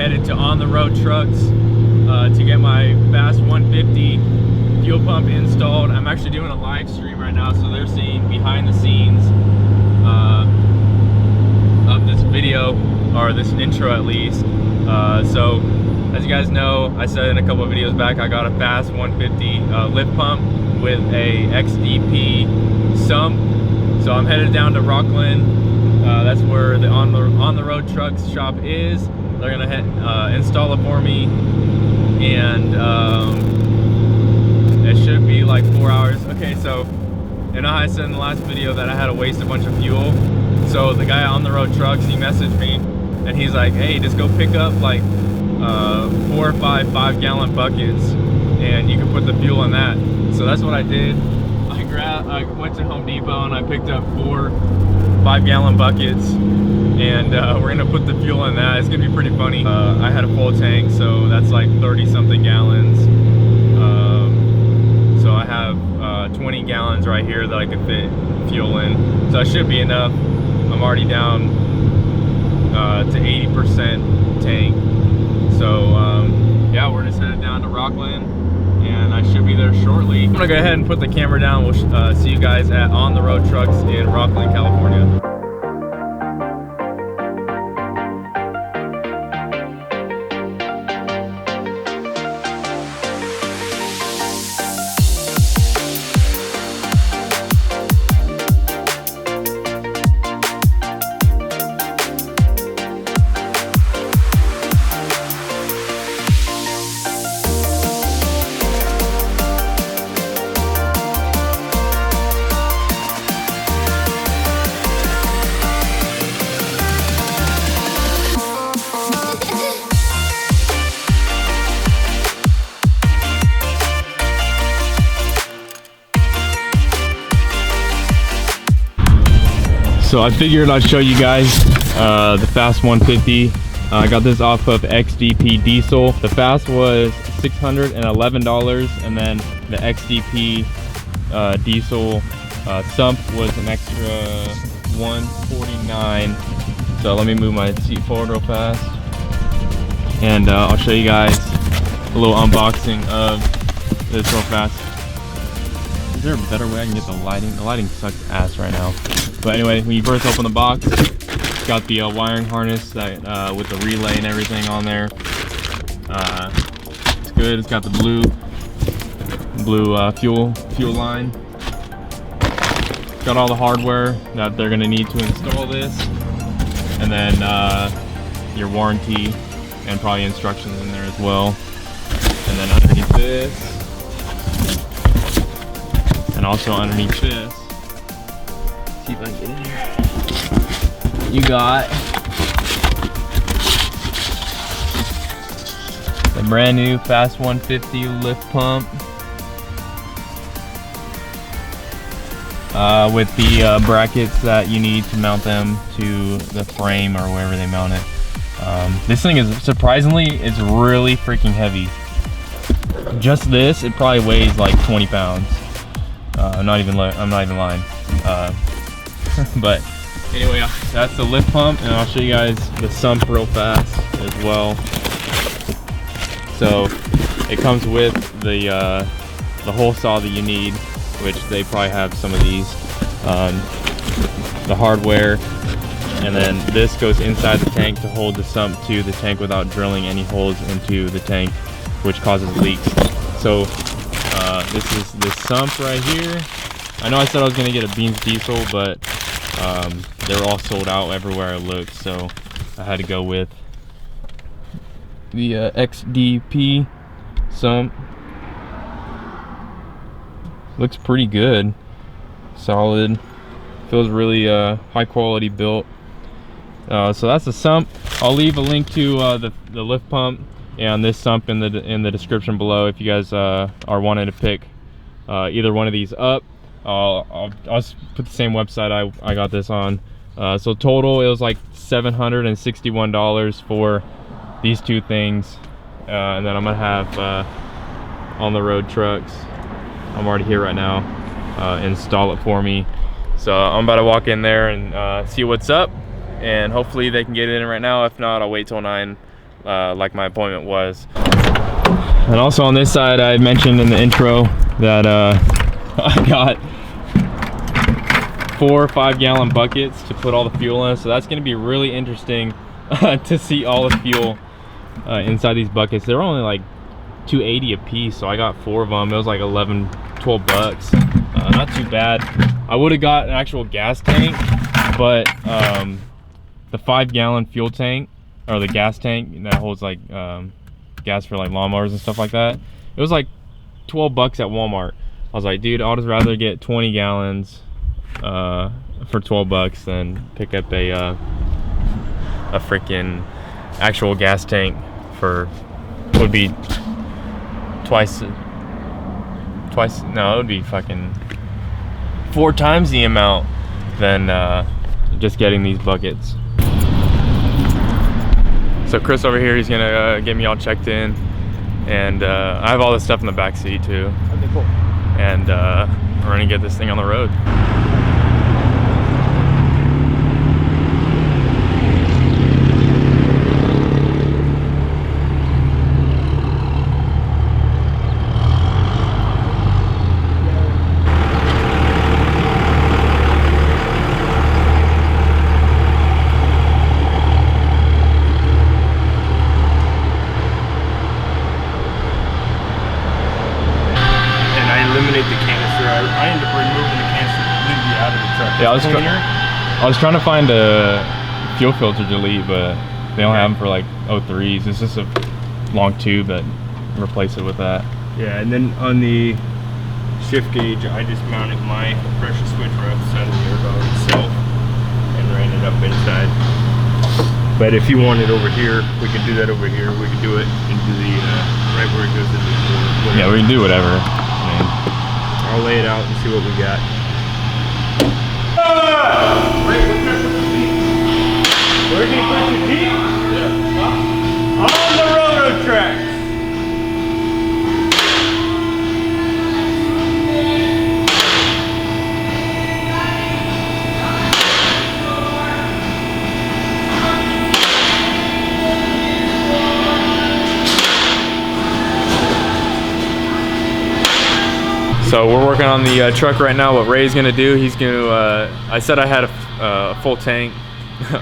headed to On the Road Trucks to get my FASS 150 fuel pump installed. I'm actually doing a live stream right now, so they're seeing behind the scenes of this video, or this intro at least. So as you guys know, I said in a couple of videos back, I got a FASS 150 lift pump with a XDP SUMP. So I'm headed down to Rocklin. That's where the on the road trucks shop is. They're gonna install it for me, and it should be like 4 hours. Okay, so you know how I said in the last video that I had to waste a bunch of fuel? So the guy on the road trucks, he messaged me and he's like, hey, just go pick up like 4 or 5 5-gallon buckets and you can put the fuel in that. So that's what I did. I went to Home Depot and I picked up 4 5-gallon buckets, and we're gonna put the fuel in that. It's gonna be pretty funny. I had a full tank, so that's like 30 something gallons. So I have 20 gallons right here that I could fit fuel in, so that should be enough. I'm already down to 80% tank. So yeah, we're just headed down to Rocklin, and I should be there shortly. I'm gonna go ahead and put the camera down. We'll see you guys at On the Road Trucks in Rocklin, California. So I figured I'd show you guys the FASS 150. I got this off of XDP Diesel. The FASS was $611, and then the XDP Diesel SUMP was an extra $149. So let me move my seat forward real fast, and I'll show you guys a little unboxing of this real fast. Is there a better way I can get the lighting? The lighting sucks ass right now. But anyway, when you first open the box, it's got the wiring harness that with the relay and everything on there. It's good. It's got the blue fuel line. It's got all the hardware that they're gonna need to install this, and then your warranty and probably instructions in there as well. And then underneath this, and also underneath this, see if I can get in here, you got the brand new FASS 150 lift pump with the brackets that you need to mount them to the frame or wherever they mount it. This thing is surprisingly, it's really freaking heavy. Just this, it probably weighs like 20 pounds. I'm not even lying. But anyway, that's the lift pump, and I'll show you guys the SUMP real fast as well. So it comes with the hole saw that you need, which they probably have some of these, the hardware, and then this goes inside the tank to hold the SUMP to the tank without drilling any holes into the tank, which causes leaks. So this is the SUMP right here. I know I said I was gonna get a Beans Diesel, but they're all sold out everywhere I looked, so I had to go with the XDP SUMP. Looks pretty good, solid, feels really high quality built. So that's the SUMP. I'll leave a link to the lift pump and this SUMP in the description below if you guys are wanting to pick either one of these up. I'll put the same website I got this on. So total it was like $761 for these two things, and then I'm gonna have On the Road Trucks, I'm already here right now, install it for me. So I'm about to walk in there and see what's up, and hopefully they can get it in right now. If not, I'll wait till 9 like my appointment was. And also on this side, I mentioned in the intro that I got 4 5-gallon buckets to put all the fuel in. So that's going to be really interesting to see all the fuel inside these buckets. They're only like $2.80 a piece, so I got 4 of them. It was like 11, 12 bucks. Not too bad. I would have got an actual gas tank, but the 5-gallon fuel tank, or the gas tank that holds like gas for like lawnmowers and stuff like that, it was like 12 bucks at Walmart. I was like, dude, I'll just rather get 20 gallons for 12 bucks than pick up a freaking actual gas tank for, would be twice, no, it would be fucking 4 times the amount than just getting these buckets. So Chris over here, he's gonna get me all checked in, and I have all this stuff in the back seat too. Okay, cool. And we're gonna get this thing on the road. The canister. I ended up removing the canister completely out of the truck. Yeah, I was trying to find a fuel filter delete, but they don't have them for like 03s. It's just a long tube that replace it with that. Yeah, and then on the shift gauge, I just mounted my pressure switch right outside of the air valve itself and ran it up inside. But if you want it over here, we could do that over here. We could do it into the right where it goes into the door. Yeah, we can do whatever. I'll lay it out and see what we got. Where did you put your Jeep? Yeah. Huh? On the roto tracks. So we're working on the truck right now. What Ray's gonna do, he's gonna, I said I had a full tank,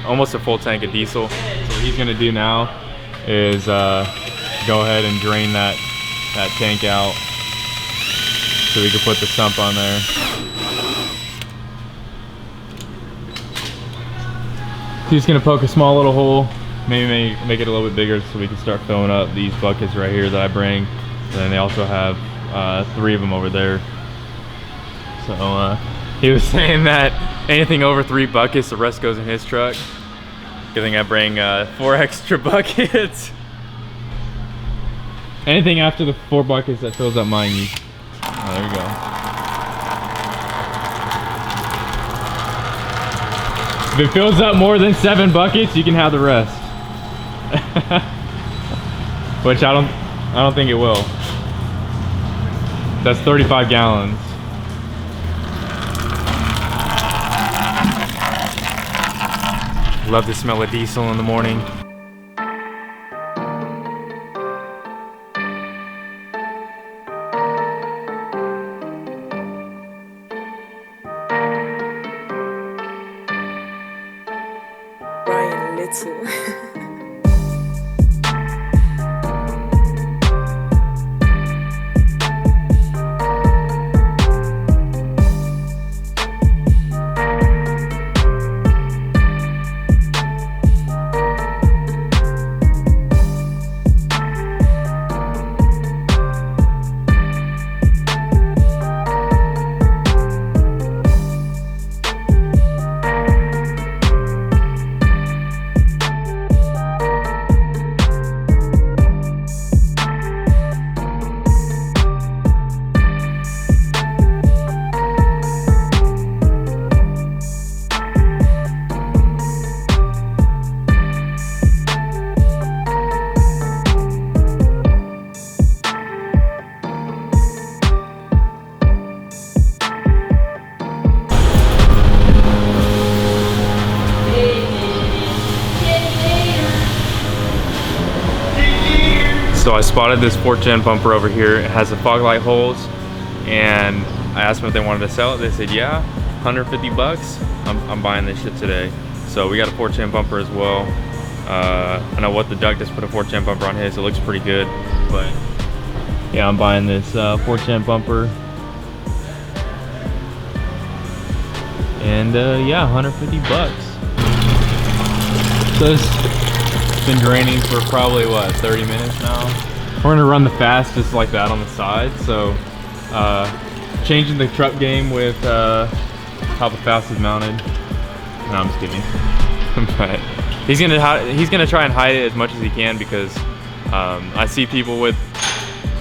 almost a full tank of diesel. So what he's gonna do now is go ahead and drain that tank out so we can put the sump on there. He's gonna poke a small little hole, maybe make it a little bit bigger so we can start filling up these buckets right here that I bring. And then they also have 3 of them over there. So he was saying that anything over 3 buckets, the rest goes in his truck. Good thing I bring 4 extra buckets. Anything after the 4 buckets that fills up mine, oh, there you go. If it fills up more than 7 buckets, you can have the rest. Which I don't think it will. That's 35 gallons. Love the smell of diesel in the morning. Brian Little. spotted this 4th gen bumper over here. It has the fog light holes, and I asked them if they wanted to sell it. They said, yeah, 150 bucks. I'm buying this shit today. So we got a 4th gen bumper as well. I know What the Duck just put a 4th gen bumper on his. It looks pretty good, but yeah, I'm buying this 4th gen bumper. And yeah, 150 bucks. So it's been draining for probably what, 30 minutes now. We're gonna run the FASS just like that on the side. So changing the truck game with how the FASS is mounted. No, I'm just kidding. But he's gonna try and hide it as much as he can, because I see people with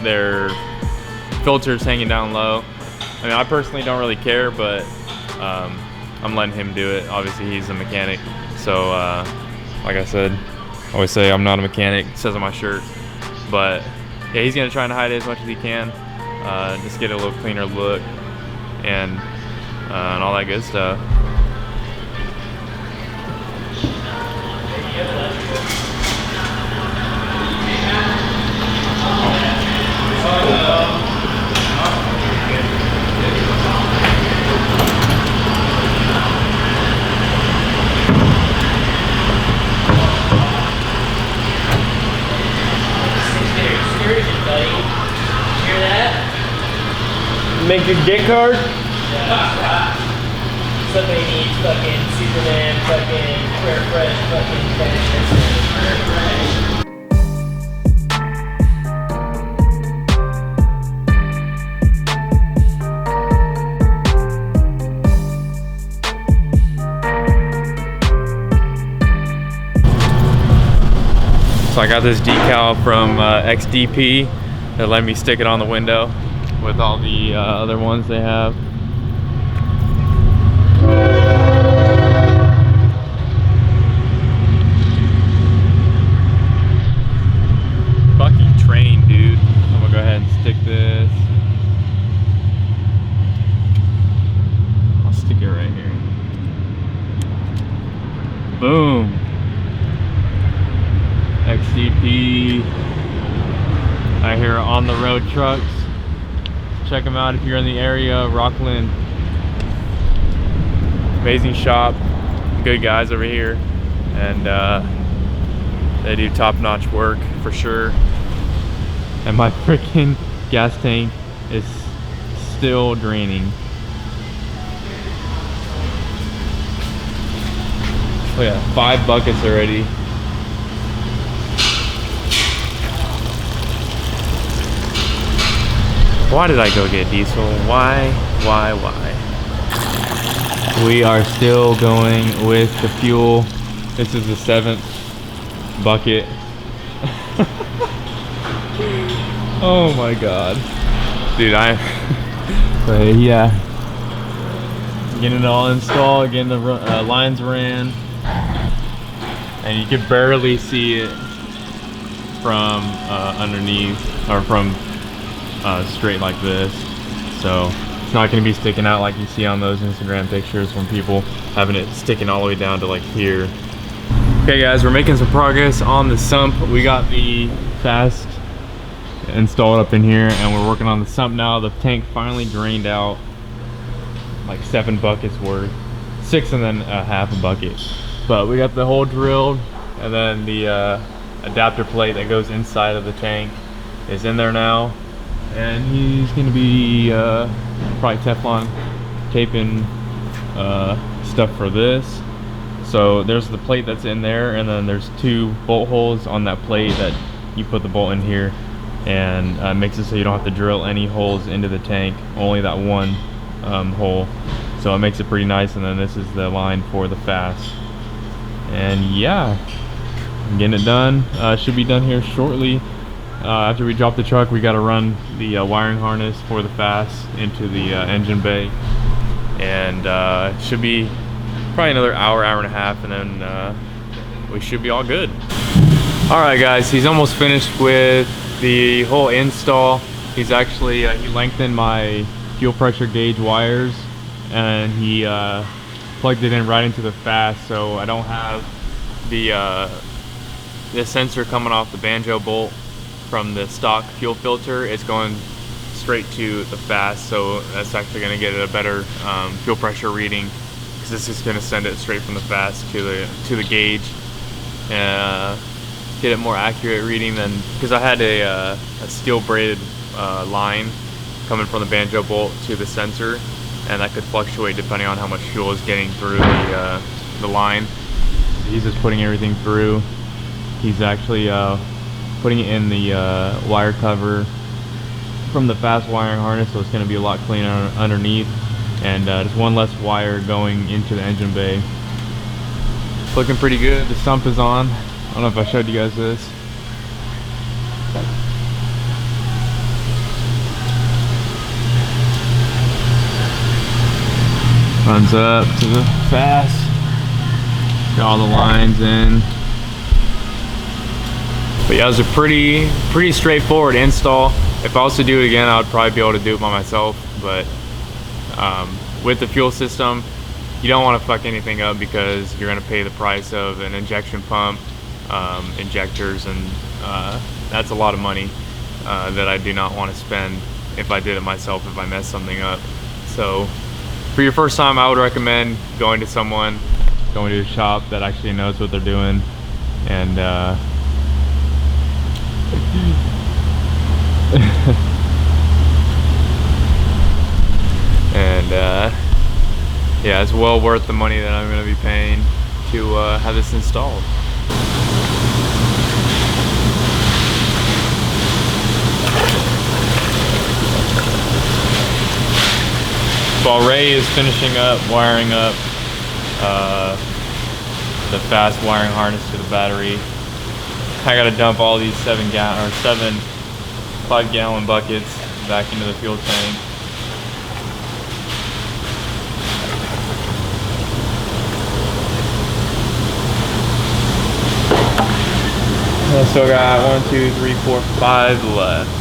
their filters hanging down low. I mean, I personally don't really care, but I'm letting him do it. Obviously, he's a mechanic. So like I said, I always say I'm not a mechanic. It says on my shirt. But yeah, he's gonna try and hide it as much as he can. Just get a little cleaner look and all that good stuff. Make a gift card? Yeah. Somebody needs fucking Superman, fucking Fair Fresh, fucking Fair Fresh. So I got this decal from XDP that let me stick it on the window with all the other ones they have. Fucking train, dude. I'm gonna go ahead and stick this. I'll stick it right here. Boom. XDP. I hear on the road trucks. Check them out if you're in the area. Rocklin. Amazing shop. Good guys over here. And they do top-notch work for sure. And my freaking gas tank is still draining. Look at that, 5 buckets already. Why did I go get diesel? Why? We are still going with the fuel. This is the 7th bucket. Oh my god. Dude, but yeah. Getting it all installed, getting the lines ran. And you can barely see it from underneath, or from straight like this, so it's not going to be sticking out like you see on those Instagram pictures from people having it sticking all the way down to like here. Okay guys, we're making some progress on the sump. We got the FASS installed up in here and we're working on the sump now. The tank finally drained out like 7 buckets worth, 6 and then a half a bucket, but we got the hole drilled, and then the adapter plate that goes inside of the tank is in there now. And he's gonna be probably Teflon taping stuff for this. So there's the plate that's in there, and then there's 2 bolt holes on that plate that you put the bolt in here, and makes it so you don't have to drill any holes into the tank, only that one hole. So it makes it pretty nice. And then this is the line for the FASS. And yeah, I'm getting it done. Should be done here shortly. After we drop the truck, we got to run the wiring harness for the FASS into the engine bay, and it should be probably another hour and a half, and then we should be all good. All right guys, he's almost finished with the whole install. He's actually he lengthened my fuel pressure gauge wires, and he plugged it in right into the FASS, so I don't have the sensor coming off the banjo bolt. from the stock fuel filter, it's going straight to the FASS, so that's actually going to get a better fuel pressure reading, because this is going to send it straight from the FASS to the gauge, get it more accurate reading than, because I had a steel braided line coming from the banjo bolt to the sensor, and that could fluctuate depending on how much fuel is getting through the line. He's just putting everything through. He's actually putting it in the wire cover from the FASS wiring harness, so it's going to be a lot cleaner underneath, and just one less wire going into the engine bay. It's looking pretty good. The sump is on. I don't know if I showed you guys this. Runs up to the FASS. Got all the lines in. But yeah, it was a pretty straightforward install. If I was to do it again, I would probably be able to do it by myself. But with the fuel system, you don't want to fuck anything up, because you're going to pay the price of an injection pump, injectors, and that's a lot of money that I do not want to spend if I did it myself, if I mess something up. So for your first time, I would recommend going to a shop that actually knows what they're doing, and yeah, it's well worth the money that I'm going to be paying to have this installed. While Ray is finishing up wiring up the FASS wiring harness to the battery, I gotta dump all these 5-gallon buckets back into the fuel tank. I still got 1, 2, 3, 4, 5 left.